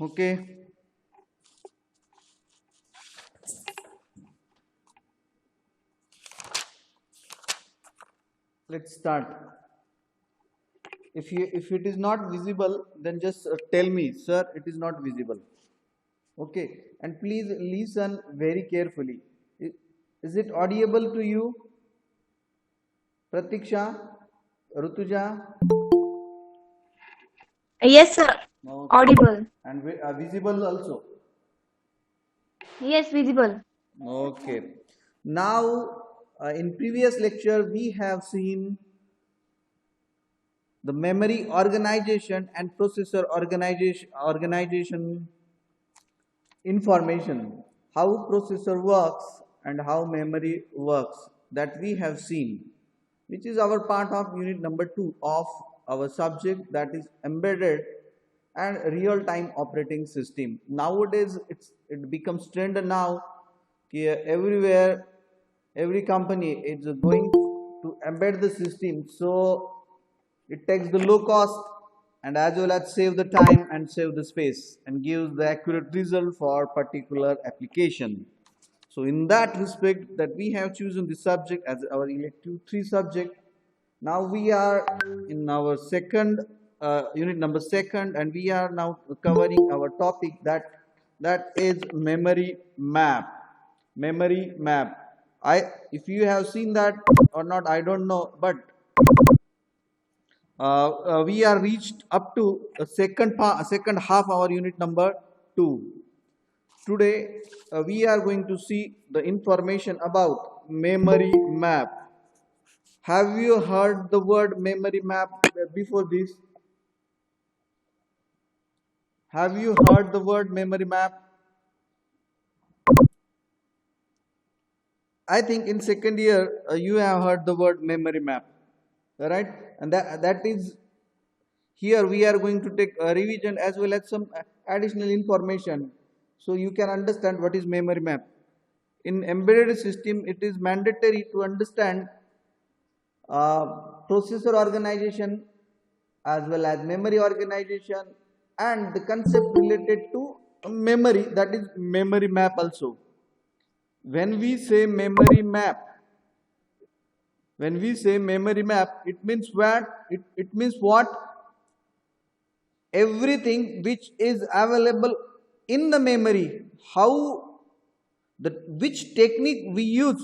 Okay, let's start. If it is not visible, then just tell me, sir, it is not visible. Okay, and please listen very carefully. I- Is it audible to you, Pratiksha, Rutuja? Yes, sir. Okay, Audible. and visible also. Yes, visible. Okay. Now, in previous lecture, we have seen the memory organization and processor organization information, how processor works and how memory works, that we have seen, which is our part of unit number 2 of our subject, that is embedded and real time operating system. Nowadays it becomes trend now, everywhere every company is going to embed the system, so it takes the low cost and as well as save the time and save the space and gives the accurate result for particular application. So in that respect, that we have chosen this subject as our elective 3 subject. Now we are in our second unit number second, and we are now covering our topic, that is memory map. Memory map. I If you have seen that or not, I don't know, but we are reached up to a second half our unit number 2. Today we are going to see the information about memory map. Have you heard the word memory map before this? Have you heard the word memory map? I think in second year you have heard the word memory map, right? And that is, here we are going to take a revision as well as some additional information, so you can understand what is memory map. In embedded system, it is mandatory to understand processor organization as well as memory organization and the concept related to memory, that is memory map also. When we say memory map, when we say memory map, it means what? It means what? Everything which is available in the memory, how the which technique we use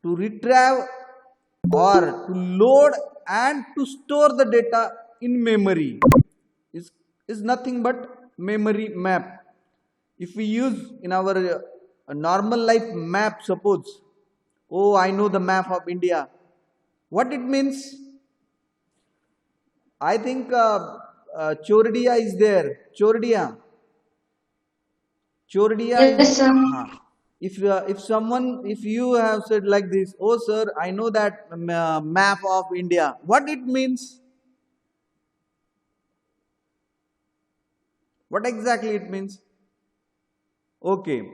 to retrieve or to load and to store the data in memory is is nothing but memory map. If we use in our normal life map, suppose, oh, I know the map of India, what it means? I think Chordia is there. Chordia is, Yes, sir. if someone, if you have said like this, oh sir, I know that map of India, what it means? What exactly it means? Okay.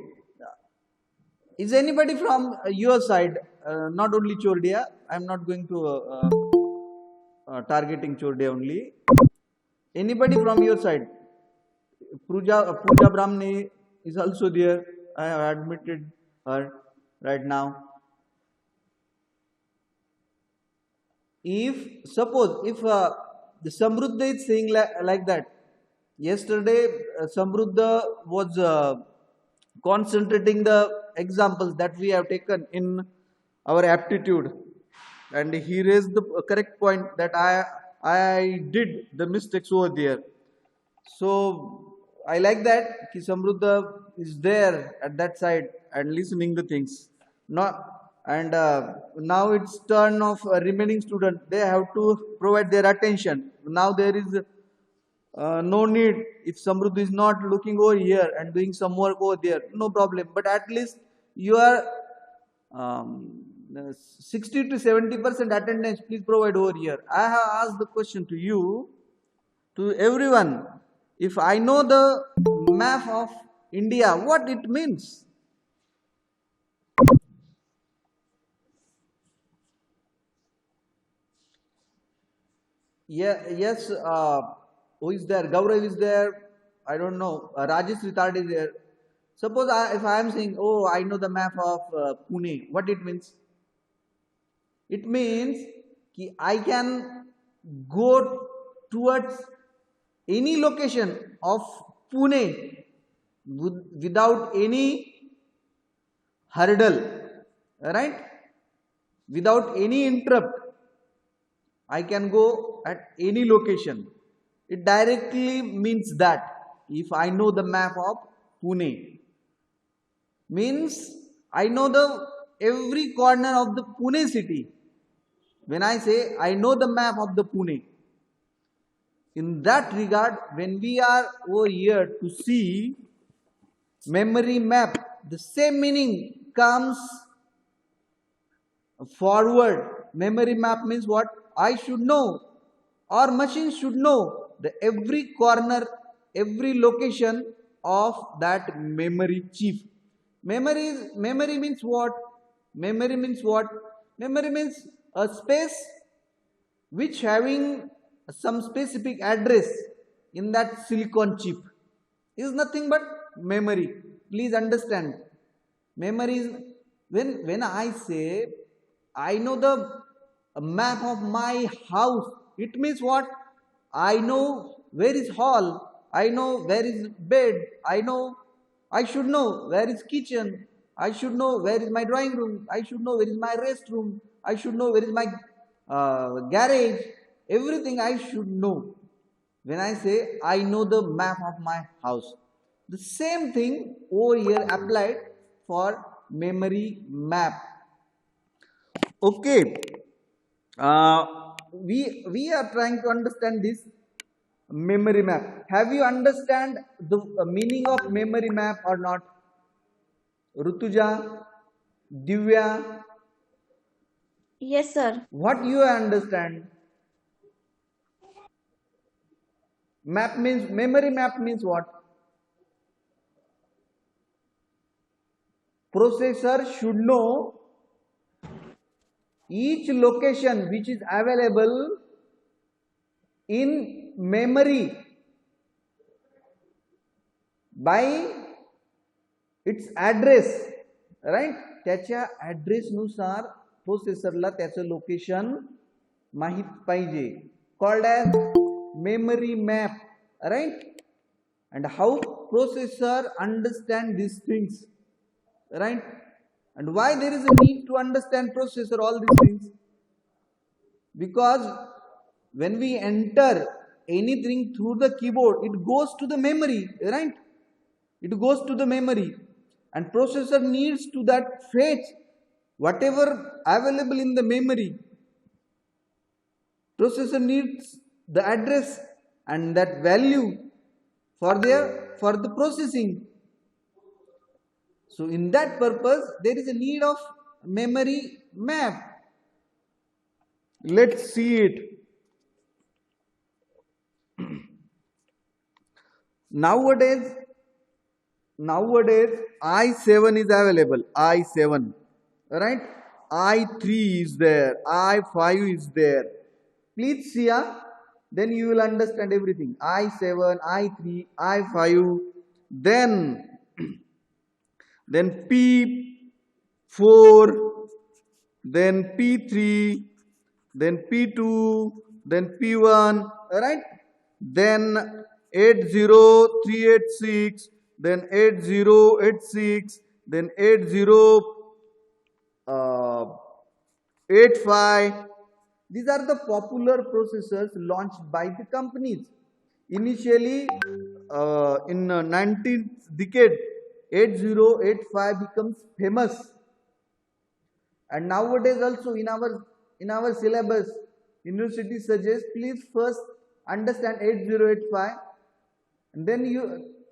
Is anybody from your side? Not only Chordia. I'm not going to targeting Chordia only. Anybody from your side? Pooja Brahmani is also there. I have admitted her right now. If suppose if the Samruddha is saying like that, yesterday Samruddha was concentrating the examples that we have taken in our aptitude, and he raised the correct point that I did the mistakes over there. So I like that ki Samruddha is there at that side and listening the things. Not and now it's turn of remaining student. They have to provide their attention. Now there is no need. If Samruddha is not looking over here and doing some work over there, no problem. But at least you are 60 to 70% attendance. Please provide over here. I have asked the question to you, to everyone. If I know the map of India, what it means? Yeah, yes. Who is there? Gaurav is there. I don't know, Rajesh Ritard is there. Suppose if I am saying, oh, I know the map of Pune, what it means? It means कि I can go towards any location of Pune without any hurdle, right? Without any interrupt. I can go at any location. It directly means that if I know the map of Pune, means I know the every corner of the Pune city. When I say I know the map of the Pune, in that regard, when we are over here to see memory map, the same meaning comes forward. Memory map means what? I should know, or machine should know the every corner, every location of that memory chip. Memory means what? Memory means what? Memory means a space which having some specific address in that silicon chip is nothing but memory. Please understand. Memory is when I say I know the map of my house, it means what? I know where is hall, I know where is bed, I should know where is kitchen, I should know where is my drawing room, I should know where is my restroom, I should know where is my garage, everything I should know. When I say I know the map of my house, the same thing over here applied for memory map. Okay, we are trying to understand this memory map. Have you understand the meaning of memory map or not? Rutuja, Divya, Yes, sir. what you understand? Map means memory map means what? Processor should know each location which is available in memory by its address, right? त्याच्या address नुसार प्रोसेसरला त्याचं location माहित पाहिजे, called as memory map, right? And how processor understand these things, right? And why there is a need to understand processor all these things? Because when we enter anything through the keyboard, it goes to the memory, right? It goes to the memory, and processor needs to that fetch whatever available in the memory. Processor needs the address and that value for the processing. So in that purpose there is a need of memory map. Let's see it. Nowadays i7 is available, i7, right? i3 is there, i5 is there. Please see, then you will understand everything. i7, i3, i5, then p4, then p3, then p2, then p1, right? Then 80386, then 8086, then 8085. These are the popular processors launched by the companies. Initially, in 19th decade, 8085 becomes famous, and nowadays also in our syllabus, university suggests please first understand 8085, and then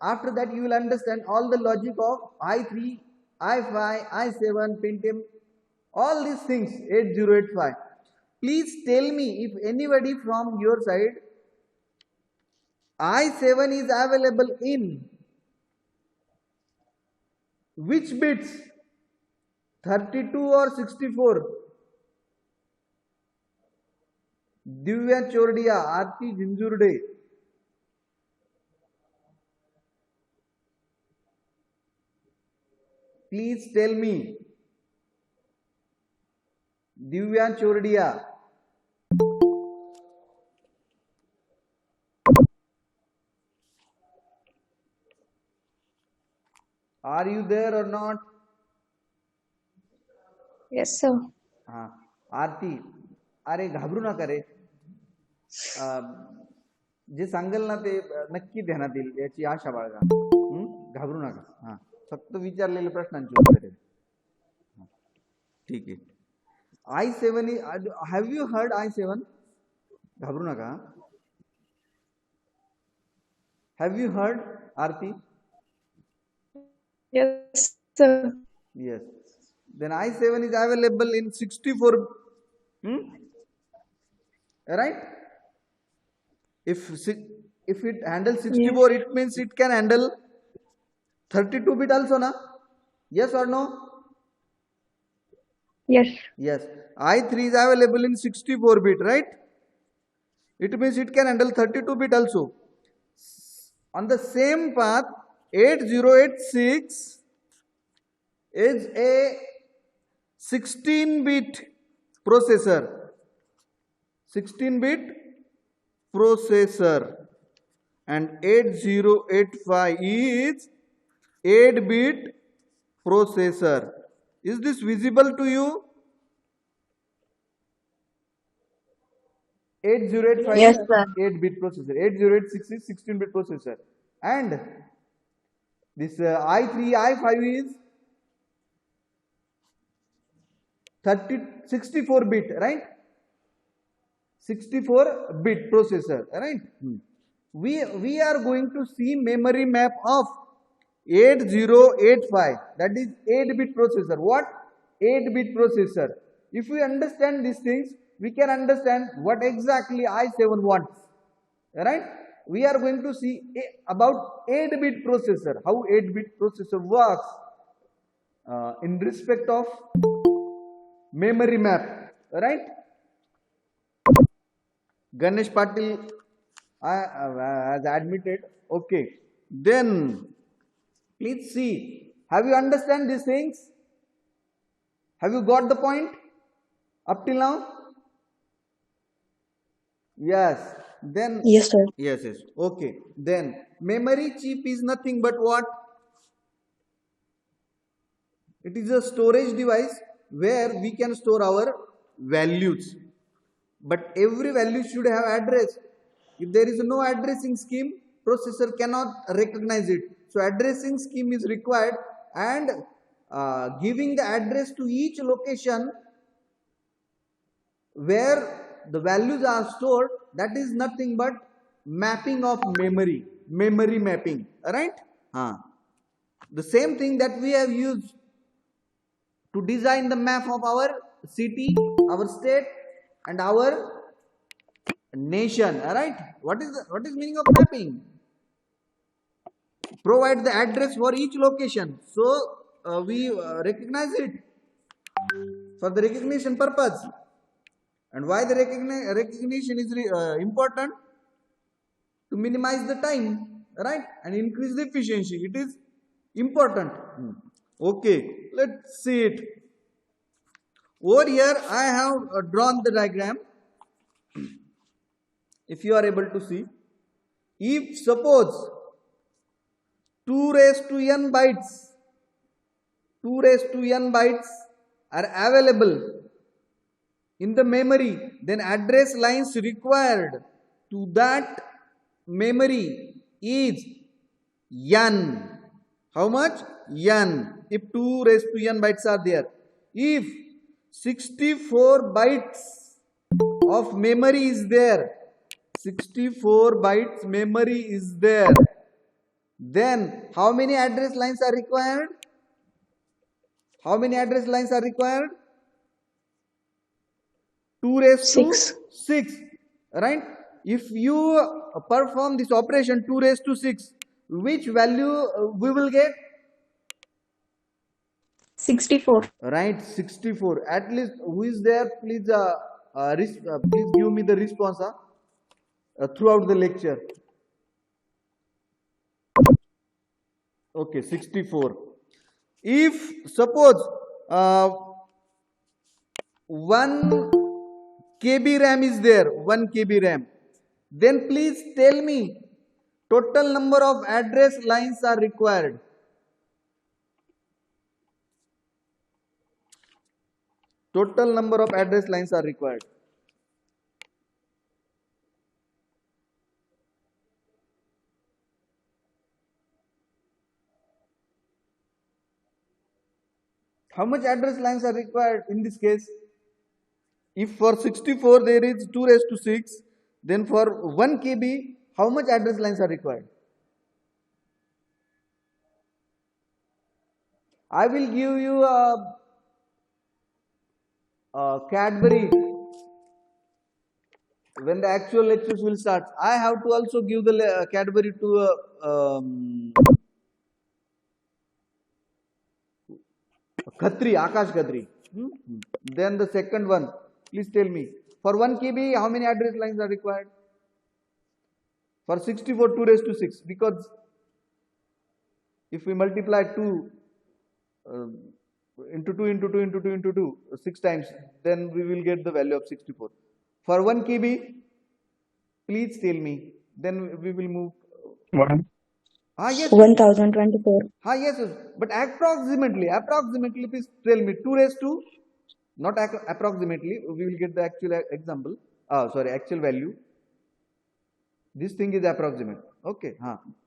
after that you will understand all the logic of i3, i5, i7, Pentium, all these things. 8085. Please tell me if anybody from your side i7 is available in which bits, 32 or 64? Divya Chordia, Aarti Jinjurde. Please tell me. Divya Chordia. Are you there or not? Yes, sir. हाँ. आरती, अरे घाबरू नका रे. जे सांगेल ना ते नक्की ध्यानात येईल याची आशा बाळगा. घाबरू नका. हा, फक्त विचारलेल्या प्रश्नांची उत्तरे. ठीक आहे. I7 have you heard I7? घाबरू नका. Have you heard, Aarti? Yes, sir. Yes. Then I7 is available in 64. Right? If it handles 64, Yes. it means it can handle 32-bit also, na? Yes or no? Yes. Yes. I3 is available in 64-bit, right? It means it can handle 32-bit also. On the same path, 8086 is a 16-bit processor. 16-bit processor. And 8085 is 8-bit processor. Is this visible to you? 8085 Yes, is sir. 8-bit processor. 8086 is 16-bit processor. And this I3, I5 is 64-bit, right? 64-bit processor, right? We are going to see memory map of 8085, that is 8-bit processor. What? 8-bit processor. If we understand these things, we can understand what exactly I7 wants, right? We are going to see about 8-bit processor, how 8-bit processor works in respect of memory map, right? Ganesh Patil has admitted. Okay, then please see. Have you understand these things? Have you got the point up till now? Yes. Then Yes, sir. yes. Okay. Then memory chip is nothing but what? It is a storage device where we can store our values. But every value should have address. If there is no addressing scheme, processor cannot recognize it. So addressing scheme is required, and giving the address to each location where the values are stored, that is nothing but mapping of memory mapping, right? The same thing that we have used to design the map of our city, our state, and our nation, right? What is meaning of mapping? Provide the address for each location, so we recognize it for the recognition purpose. And why the recognition is important? To minimize the time, right, and increase the efficiency. It is important. Okay, let's see it. Over here I have drawn the diagram. If you are able to see, if suppose 2 raised to n bytes are available in the memory, then address lines required to that memory is n. How much? N. If 2 raised to n bytes are there. If 64 bytes of memory is there, 64 bytes memory is there, then how many address lines are required? How many address lines are required? 2 raised to 6, right? If you perform this operation 2 raised to 6, which value we will get? 64. Right, 64. At least who is there? Please, please give me the response throughout the lecture. Okay, 64. If suppose 1 KB RAM is there, 1 KB RAM, then please tell me total number of address lines are required. Total number of address lines are required. How much address lines are required in this case? If for 64 there is 2 raised to 6, then for 1 KB, how much address lines are required? I will give you a Cadbury when the actual lectures will start. I have to also give the Cadbury to Khatri, Akash Khatri. Then the second one, please tell me. For 1 KB, how many address lines are required? For 64, 2 raised to 6. Because if we multiply 2 into 2 into 2 into 2 into 2, 6 times, then we will get the value of 64. For 1 KB, please tell me. Then we will move. Yes. 1024. Yes, but approximately, please tell me. 2 raised to, not approximately, we will get the actual example. Actual value. This thing is approximate. Okay,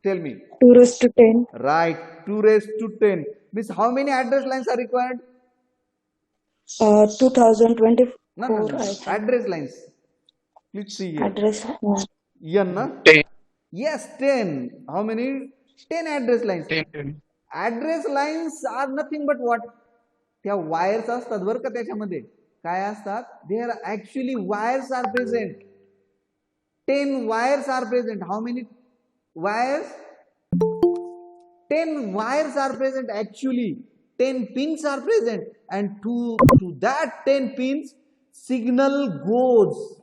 tell me. 2 raised to 10. Right, 2 raised to 10. Means how many address lines are required? 2024. No. Address lines. Please see here. Address. N, na? 10. Yes, 10. How many? 10 address lines. 10. Address lines are nothing but what? त्या wires असतात बरं का त्याच्यामध्ये. काय असतात? There actually wires are present. 10 wires are present. How many wires? 10 wires are present actually. 10 pins are present. And to that 10 pins, signal goes.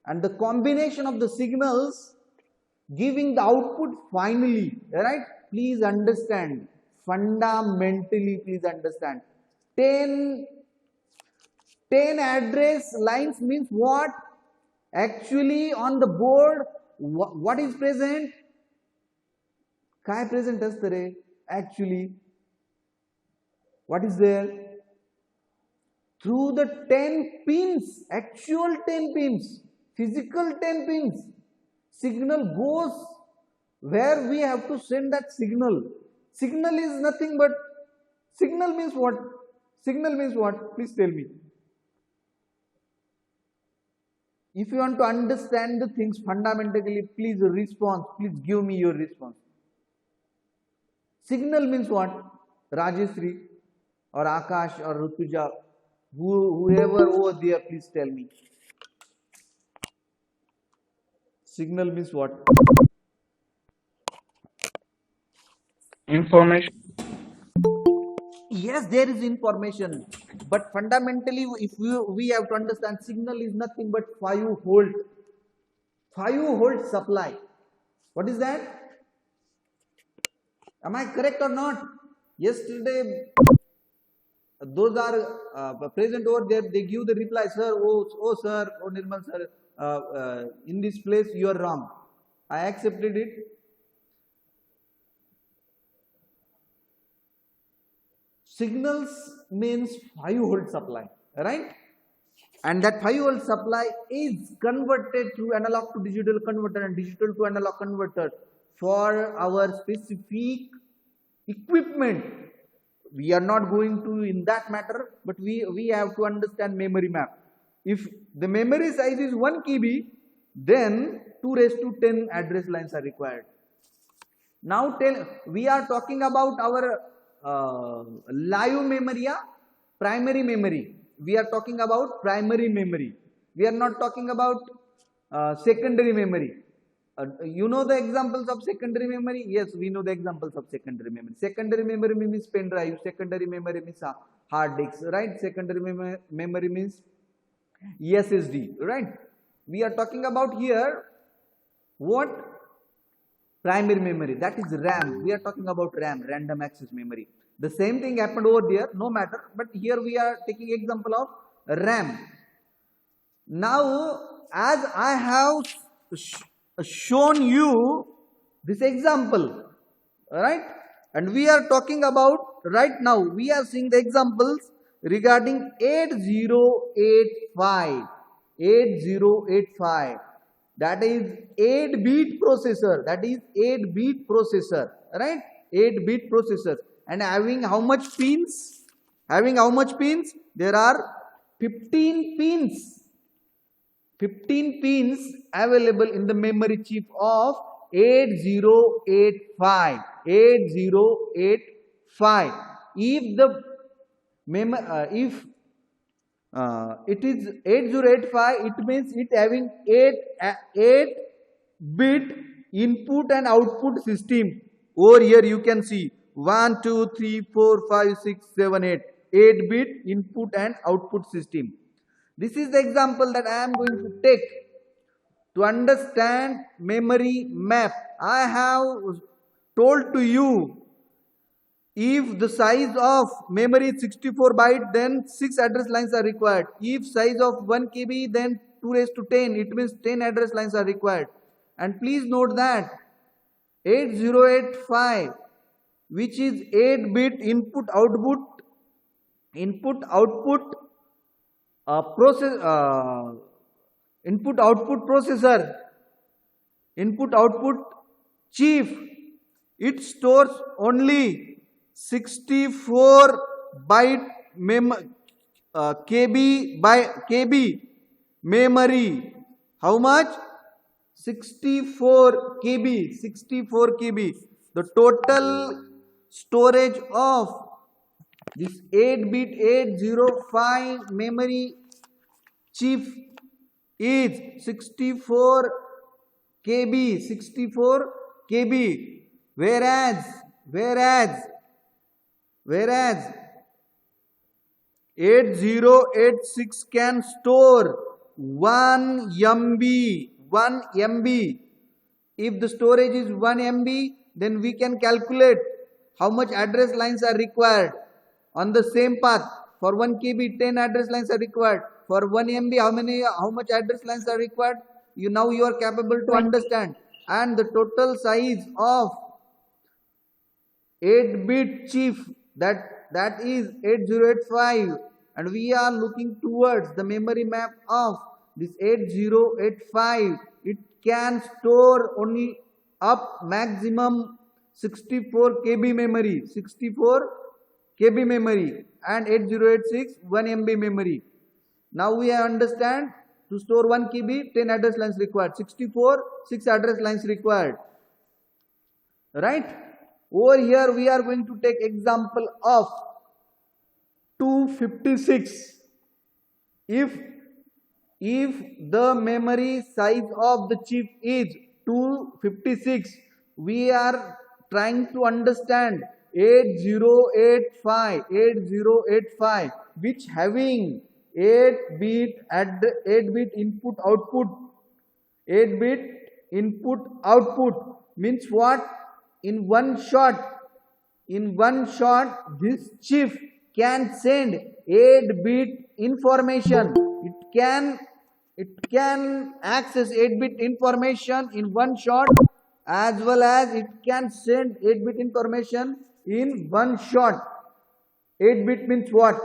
And the combination of the signals giving the output finally, right? Please understand. Fundamentally, please understand. 10 address lines means what? Actually on the board, what is present? काय present असतं रे? Actually, what is there? Through the 10 pins, actual 10 pins, physical 10 pins, signal goes where we have to send that signal. Signal is nothing but, signal means what? Signal means what? Please tell me. If you want to understand the things fundamentally, please respond. Please give me your response. Signal means what? Rajeshri or Akash or Rutuja, whoever over there, please tell me. Signal means what? Information. Yes, there is information, but fundamentally, if we have to understand, signal is nothing but 5 volt supply. What is that? Am I correct or not? Yesterday, those are present over there. They give the reply, sir. Oh sir, oh Nirmal sir. In this place you are wrong. I accepted it. Signals means 5 volt supply, right? And that 5 volt supply is converted through analog to digital converter and digital to analog converter for our specific equipment. We are not going to in that matter, but we have to understand memory map. If the memory size is 1 KB, then 2 raised to 10 address lines are required. Now we are talking about our live memory, primary memory. We are talking about primary memory. We are not talking about secondary memory. You know the examples of secondary memory? Yes, we know the examples of secondary memory. Secondary memory means pen drive. Secondary memory means hard disks, right? Secondary memory means SSD, right? We are talking about here what? Primary memory, that is RAM. We are talking about RAM, random access memory. The same thing happened over there, no matter, but here we are taking example of RAM. Now, as I have shown you this example, right? And we are talking about, right now, we are seeing the examples regarding 8085. 8085. That is 8-bit processor. That is 8-bit processor, right? 8-bit processor. And having how much pins? Having how much pins? There are 15 pins. 15 pins available in the memory chip of 8085. 8085. If the it is 8085, it means it having 8-bit input and output system. Over here you can see 1, 2, 3, 4, 5, 6, 7, 8. 8-bit input and output system. This is the example that I am going to take to understand memory map. I have told to you, if the size of memory is 64 byte, then 6 address lines are required. If size of 1 KB, then 2 raised to 10. It means 10 address lines are required. And please note that 8085, which is 8-bit input output chip, it stores only 64 byte KB memory. How much? 64 KB. 64 KB. The total storage of this 8-bit 805 memory chip is 64 KB. 64 KB. Whereas 8086 can store 1 MB. 1 MB. If the storage is 1 MB, then we can calculate how much address lines are required on the same path. For 1 KB, 10 address lines are required. For 1 MB, how much address lines are required? Now you are capable to understand. And the total size of 8-bit chip, that is 8085, and we are looking towards the memory map of this 8085. It can store only up maximum 64 KB memory, 64 KB memory, and 8086 1 MB memory. Now we understand, to store 1 KB, 10 address lines required. 64, 6 address lines required. Right? Over here we are going to take example of 256. If the memory size of the chip is 256, we are trying to understand 8085, which having 8-bit input output. 8-bit input output means what? In one shot, this chip can send 8-bit information. It can access 8-bit information in one shot, as well as it can send 8-bit information in one shot. 8-bit means what?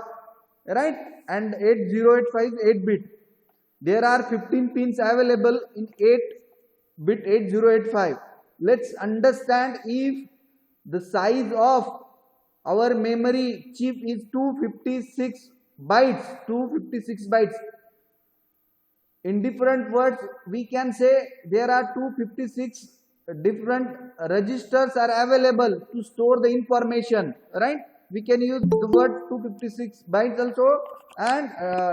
Right? And 8085 is 8-bit. There are 15 pins available in 8-bit 8085. Let's understand, if the size of our memory chip is 256 bytes. In different words, we can say there are 256 different registers are available to store the information, right? We can use the word 256 bytes also, and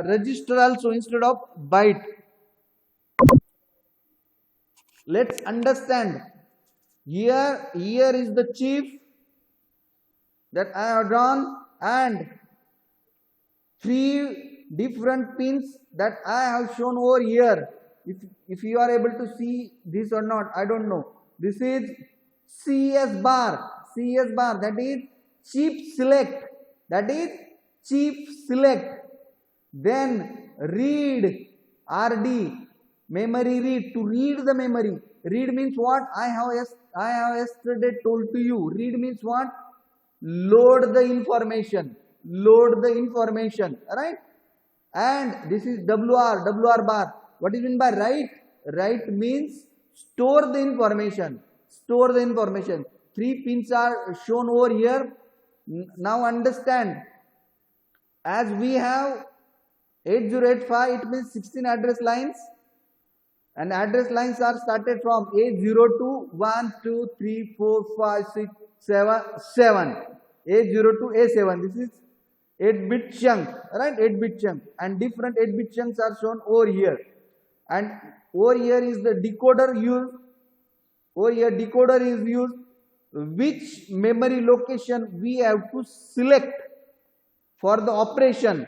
register also instead of byte. Let's understand. Here is the chip that I have drawn, and 3 different pins that I have shown over here. If you are able to see this or not, I don't know. This is CS bar, that is chip select, that is chip select. Then read, RD, memory read, to read the memory. Read means what? I have yesterday told to you. Read means what? Load the information. Load the information, right? And this is WR bar. What is meant by write? Write means store the information. Store the information. 3 pins are shown over here. Now understand, as we have 8085, it means 16 address lines, and address lines are started from A02, 1, 2, 3, 4, 5, 6, 7. A0 to A7. This is 8-bit chunk, right? 8-bit chunk, and different 8-bit chunks are shown over here. And over here is the decoder used. Over here decoder is used. Which memory location we have to select for the operation,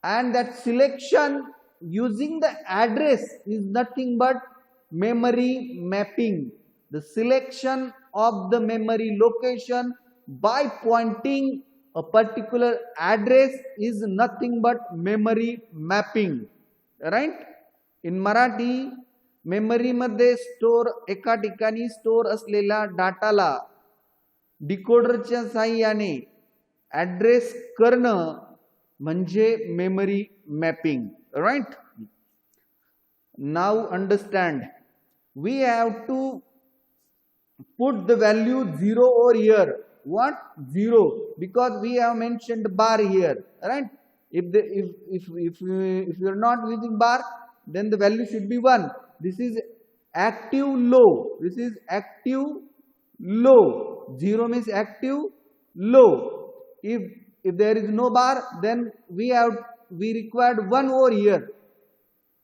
and that selection using the address is nothing but memory mapping. The selection of the memory location by pointing a particular address is nothing but memory mapping, right? In Marathi, memory मध्ये store एका ठिकाणी store असलेल्या डाटाला डिकोडरच्या साहाय्याने address करणं म्हणजे memory mapping, right? Now understand, we have to put the value 0 over here. What? 0, because we have mentioned bar here, right? If you are not using bar, then the value should be 1. This is active low. This is active low. 0 means active low. If there is no bar, then we required 1 over here.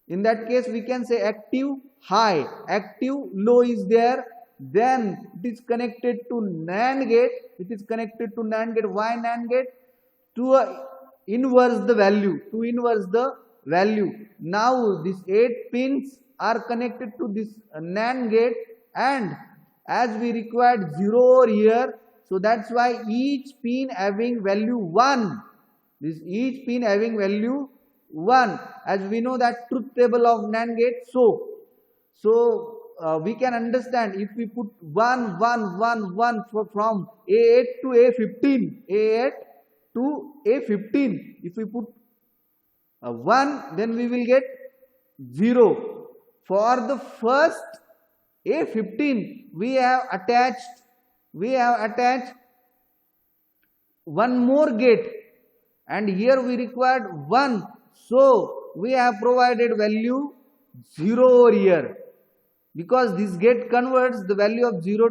In that case, we can say active high. Active low is there. Then it is connected to NAND gate. It is connected to NAND gate. Why NAND gate? To inverse the value. To inverse the value. Now these 8 pins are connected to this NAND gate, and as we required 0 over here, so that's why each pin having value 1. This each pin having value 1. As we know that truth table of NAND gate, so we can understand, if we put 1 1 1 1 from A8 to A15, A8 to A15, if we put 1, then we will get 0. For the first A15, we have attached one more gate, and here we required 1, so we have provided value 0 over here. Because this gate converts the value of 0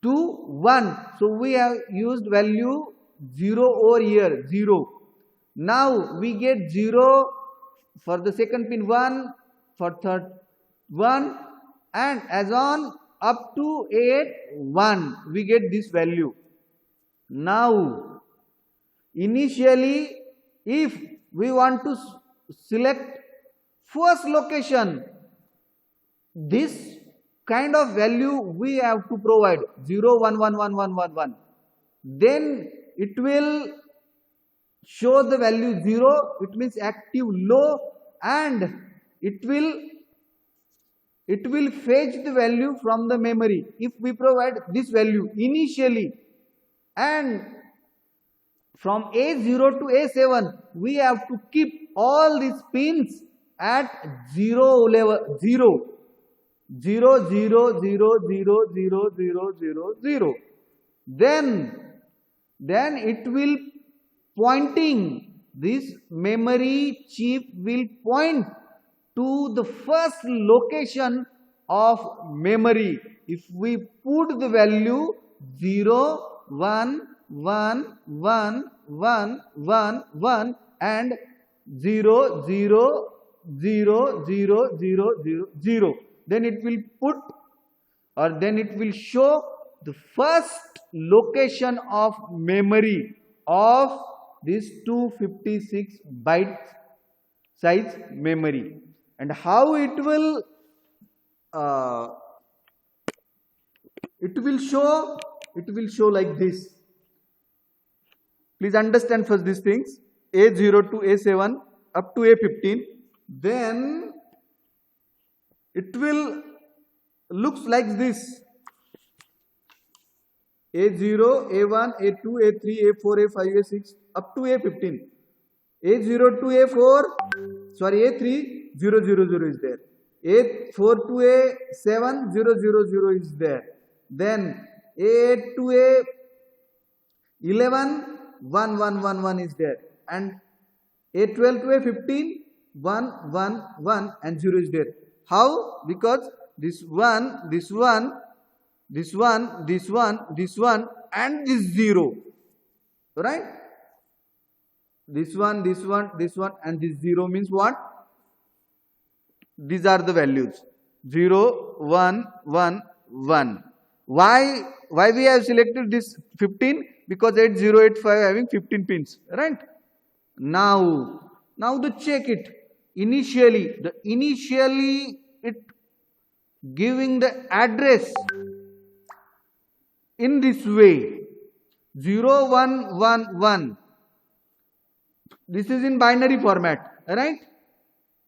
to 1. So we have used value 0 over here, 0. Now we get 0 for the second pin, 1 for third 1, and as on up to 8, 1, we get this value. Now initially, if we want to select first location, this kind of value we have to provide 0 1 1 1 1 1 1. Then it will show the value 0, it means active low, and it will fetch the value from the memory if we provide this value initially. And from A0 to A7, we have to keep all these pins at 0 level, 0 0 0 0 0 0 0 0 0. Then it will pointing, this memory chip will point to the first location of memory. If we put the value 0 1 1 1 1 1 1 and 0 0 0 0 0 0 0, then it will put, or then it will show the first location of memory of this 256 byte size memory. And how it will it will show like this. Please understand first these things. A0 to A7 up to A15. Then it will looks like this. A0, A1, A2, A3, A4, A5, A6 up to A15. A0 to A4, sorry, A3, 0, 0, 0 is there. A4 to A7, 0, 0, 0 is there. Then A8 to A11, 1, 1, 1, 1 is there. And A12 to A15, 1, 1, 1 and 0 is there. How? Because this one, this one, this one, this one, this one and this 0. Right? This one, this one, this one and this 0 means what? These are the values. 0, 1, 1, 1. Why we have selected this 15? Because 8085 having 15 pins. Right? Now the check it. Initially it giving the address in this way. 0, 1, 1, 1. This is in binary format, right?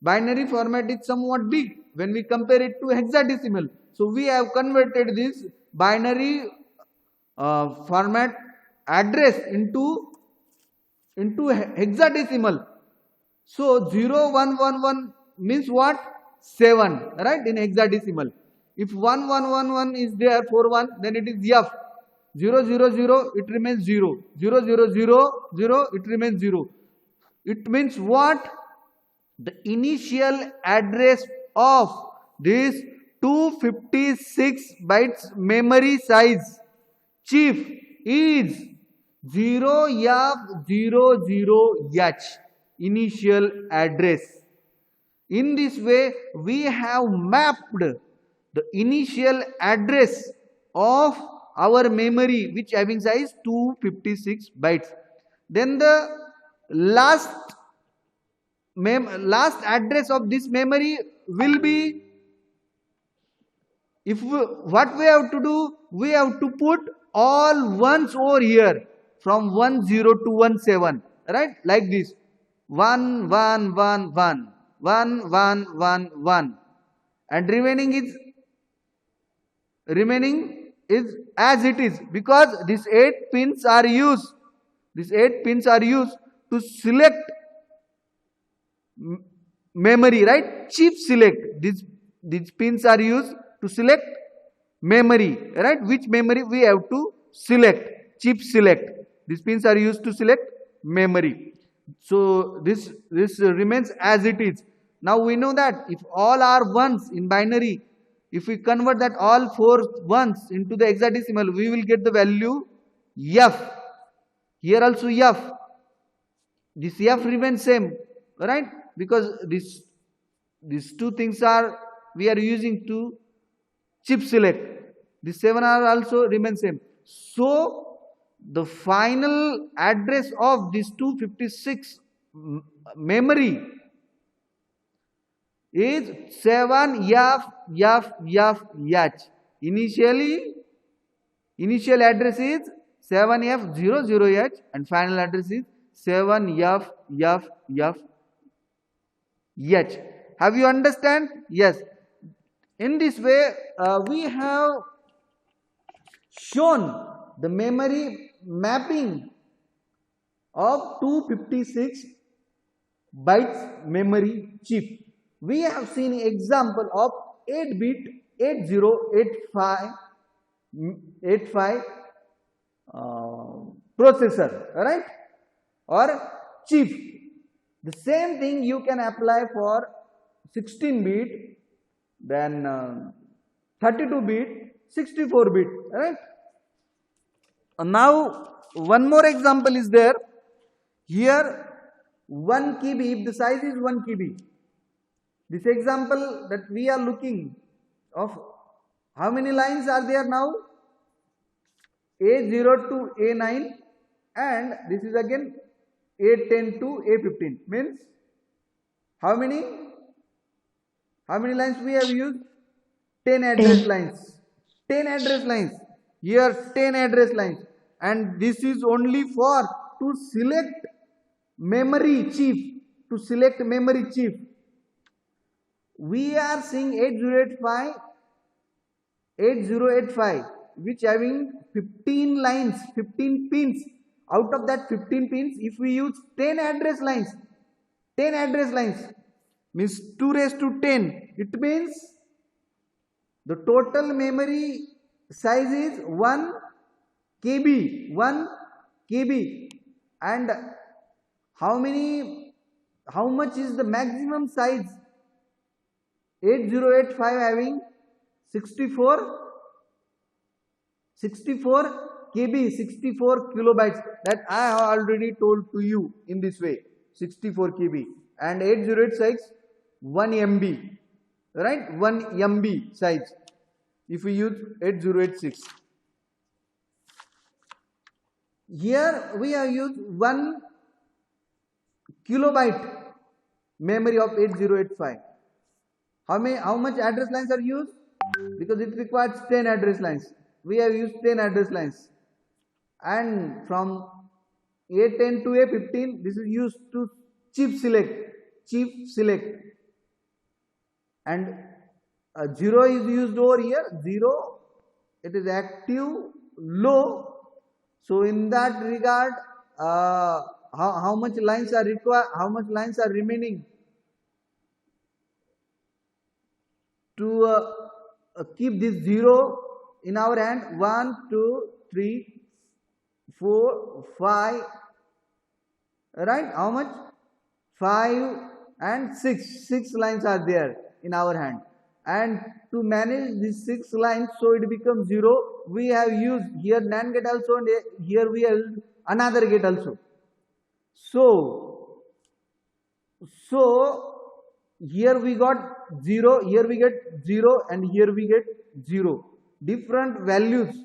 Binary format is somewhat big when we compare it to hexadecimal. So we have converted this binary format address into hexadecimal. So 0, 1, 1, 1 means what? 7, right? In hexadecimal. If 1, 1, 1, 1 is there for 1, then it is F. 0, 0, 0, it remains 0. 0, 0, 0, 0, it remains 0. It means what? The initial address of this 256 bytes memory size chip is 0F00H, initial address. In this way, we have mapped the initial address of our memory which having size 256 bytes. Then the last address of this memory will be, what we have to do, we have to put all ones over here from 10 to 17, right? Like this. 1, 1, 1, 1, 1, 1, 1, 1, and remaining is as it is, because these 8 pins are used. These 8 pins are used to select memory, right? Chip select. These pins are used to select memory, right? Which memory we have to select? Chip select. These pins are used to select memory. So this remains as it is. Now we know that if all are ones in binary, if we convert that all 4 ones into the hexadecimal, we will get the value F. Here also F. This F remains same, right? Because these two things we are using to chip select. These 7 are also remain same. So the final address of this 256 memory is 7F. Initial address is 7F00H and final address is 7F. Have you understand? Yes. In this way, we have shown the memory mapping of 256 bytes memory chip. We have seen example of 8-bit 8085 processor, right? Or chip. The same thing you can apply for 16-bit, then 32-bit, 64-bit, right? Now one more example is there. Here 1 KB, if the size is 1 KB. This example that we are looking of, how many lines are there now? A0 to A9, and this is again A10 to A15. Means how many lines we have used? 10 address lines. 10 address lines. Here 10 address lines, and this is only for to select memory chief. To select memory chief, we are seeing 8085, which having 15 lines, 15 pins. Out of that 15 pins, if we use 10 address lines, means 2 raised to 10. It means the total memory size is 1 KB, 1 KB. And how much is the maximum size? 8085 having 64 KB, 64 kilobytes, that I have already told to you in this way, 64 KB, and 8086 1 MB, right? 1 MB size if we use 8086. Here we have used 1 kilobyte memory of 8085. How much address lines are used? Because it requires 10 address lines. We have used 10 address lines. And from A10 to A15, this is used to chief select. And 0 is used over here. 0, it is active, low. So in that regard, how much lines are required? How much lines are remaining to keep this 0 in our hand? 1, 2, 3, 4, 5. Right? How much? 5 and 6. 6 lines are there in our hand. And to manage these 6 lines, so it becomes 0. We have used here NAND gate also, and here we have another gate also. So here we got 0, here we get 0, and here we get 0. Different values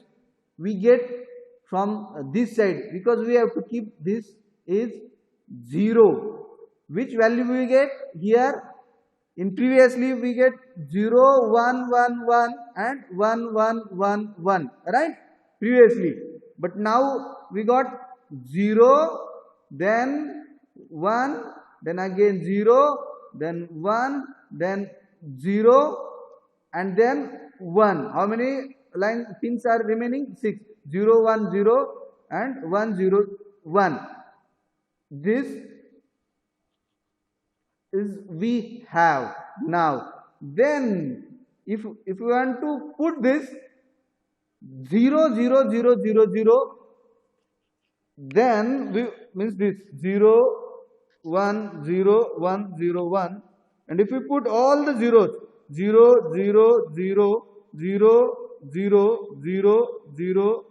we get from this side, because we have to keep this is 0. Which value we get here? In previously we get 0, 1, 1, 1 and 1, 1, 1, 1, right? Previously. But now we got 0, then 1, then again 0, then 1, then 0, and then 1. How many line pins are remaining? 6. 0, 1, 0 and 1, 0, 1. This is we have now. Then if we want to put this 0, 0, 0, 0, 0, then we means this 0, 1, 0, 1, 0, 1, and if we put all the zeros, 0, 0, 0, 0, 0, 0, 0, 0,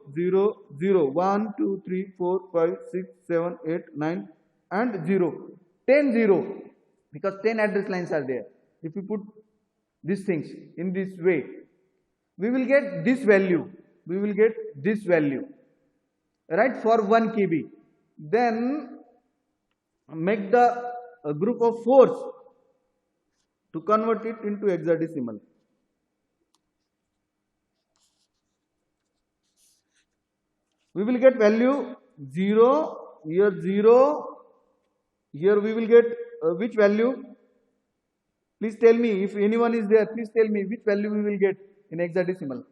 0, 1, 2, 3, 4, 5, 6, 7, 8, 9 and 0, 10 0, because 10 address lines are there. If we put these things in this way, we will get this value, right, for 1 KB. Then make the group of 4s to convert it into hexadecimal. We will get value 0, here 0, here we will get which value? Please tell me, if anyone is there, please tell me which value we will get in hexadecimal.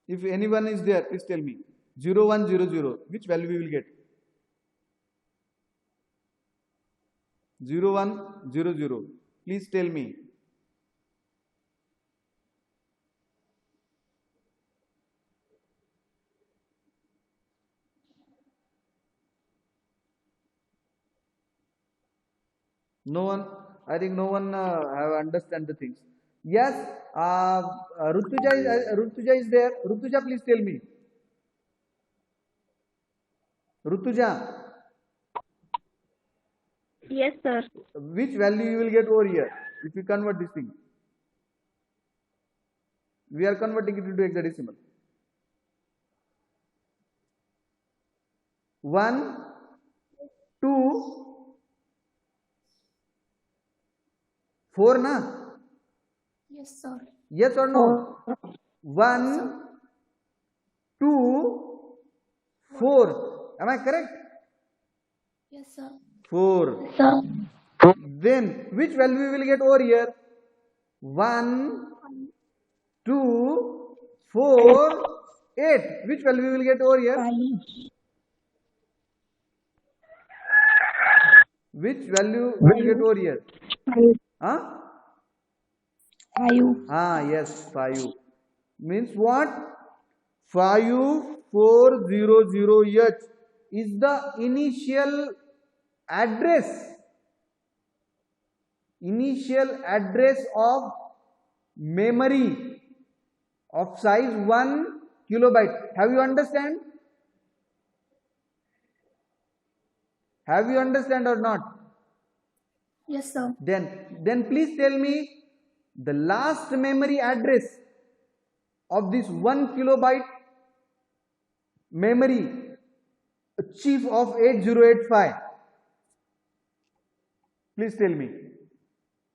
If anyone is there, please tell me. 0, 1, 0, 0, which value we will get? 0, 1, 0, 0. Please tell me. No one, I think no one have understand the things. Yes, Rutuja is there. Rutuja, please tell me. Rutuja. Yes, sir. Which value you will get over here if you convert this thing? We are converting it into hexadecimal. 1, 2, 4 na? Yes, sir. Yes or no? 1, 2, 4. Am I correct? Yes, sir. 4. Sir. Then which value we will get over here? 1, 2, 4, 8. Which value we will get over here? 5. Which value we will get over here? 5. Huh? 5. Yes, 5. Means what? 5400H is the initial address. Initial address of memory of size 1 kilobyte. Have you understand? Have you understand or not? Yes, sir. Then please tell me the last memory address of this 1 kilobyte memory chief of 8085. Please tell me.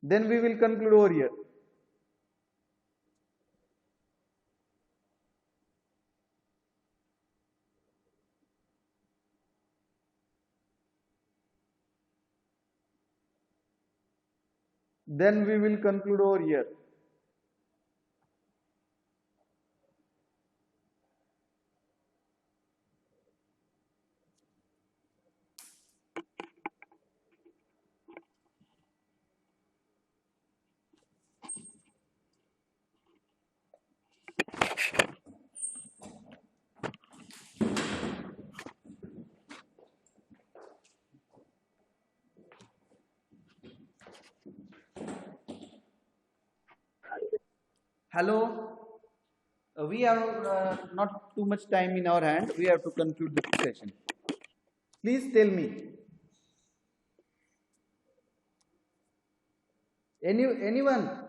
Then we will conclude over here. Then we will conclude over here. Hello. We have not too much time in our hand. We have to conclude this session. Please tell me. Anyone?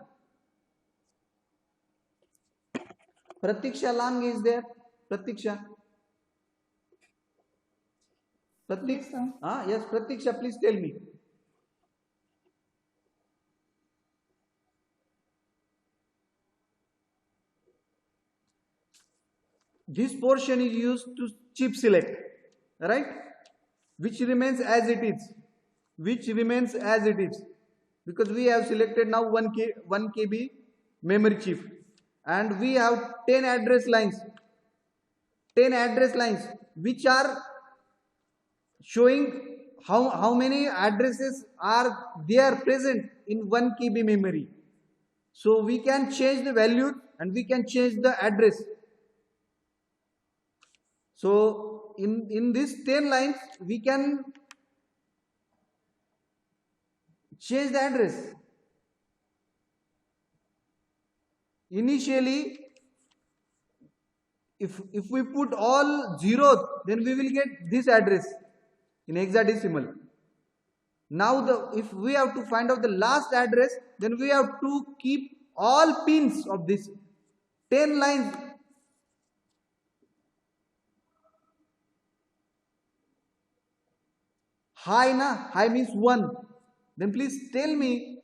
Pratiksha Lang is there? Pratiksha? Yes, sir. Yes, Pratiksha, please tell me. This portion is used to chip select, right? Which remains as it is. Which remains as it is. Because we have selected now 1 KB memory chip. And we have 10 address lines. 10 address lines which are showing how many addresses are there present in 1 KB memory. So we can change the value and we can change the address. So in these 10 lines we can change the address. Initially, if we put all zeros, then we will get this address in hexadecimal. Now if we have to find out the last address, then we have to keep all pins of this 10 lines high. High means 1. Then please tell me,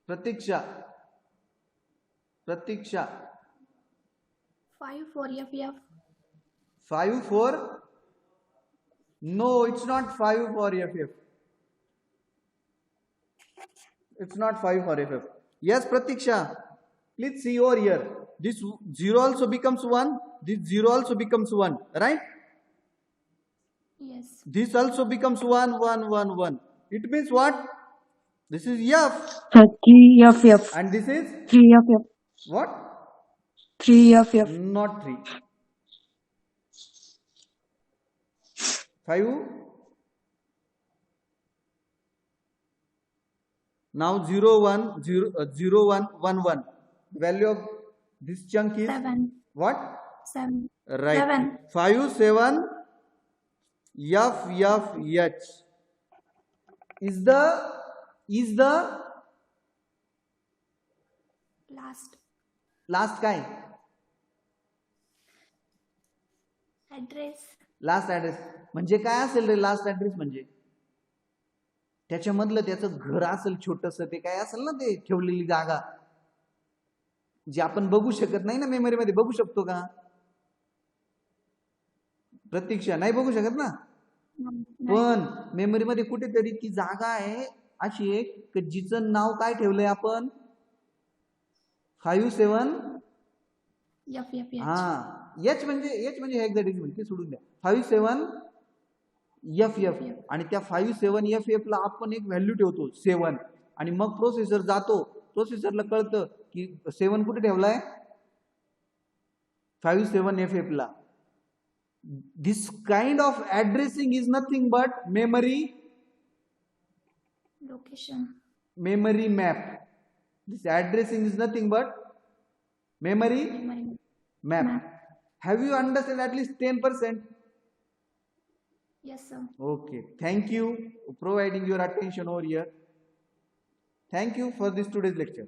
Pratiksha. 5 for FF. 5 for? No, it's not 5 for FF. It's not 5 for FF. Yes, Pratiksha. Please see over here. This 0 also becomes 1. This 0 also becomes 1. Right? Yes. This also becomes 1, 1, 1, 1. It means what? This is F. 3FF. And this is? 3FF. What? 3FF. Not 3. 5. Now 0, 1, 0, 0, 1, 1, 1. The value of this chunk is? 7. What? 7. Right. 7. 5, 7, F, F, H. Is the Last kind? address. Last address म्हणजे काय असेल रे? Last address म्हणजे त्याच्यामधलं त्याचं घर असेल छोटस, ते काय असेल ना, ते ठेवलेली जागा जी आपण बघू शकत नाही ना मेमरीमध्ये. बघू शकतो का प्रतीक्षा? नाही बघू शकत ना. पण मेमरीमध्ये कुठेतरी ती जागा आहे अशी एक, जिचं नाव काय ठेवलंय आपण? 57 हा एच म्हणजे हेक्साडेसिमल, ते सोडून द्या. 57FF आणि त्या 57FF ला आपण एक व्हॅल्यू ठेवतो 7 आणि मग प्रोसेसर जातो, प्रोसेसरला कळतं की 7 कुठे ठेवलाय? 57FF La. This kind of addressing is nothing but memory location. Memory map. This addressing is nothing but memory map. Have you understood at least 10%? Yes, sir. Okay. Thank you for providing your attention over here. Thank you for this today's lecture.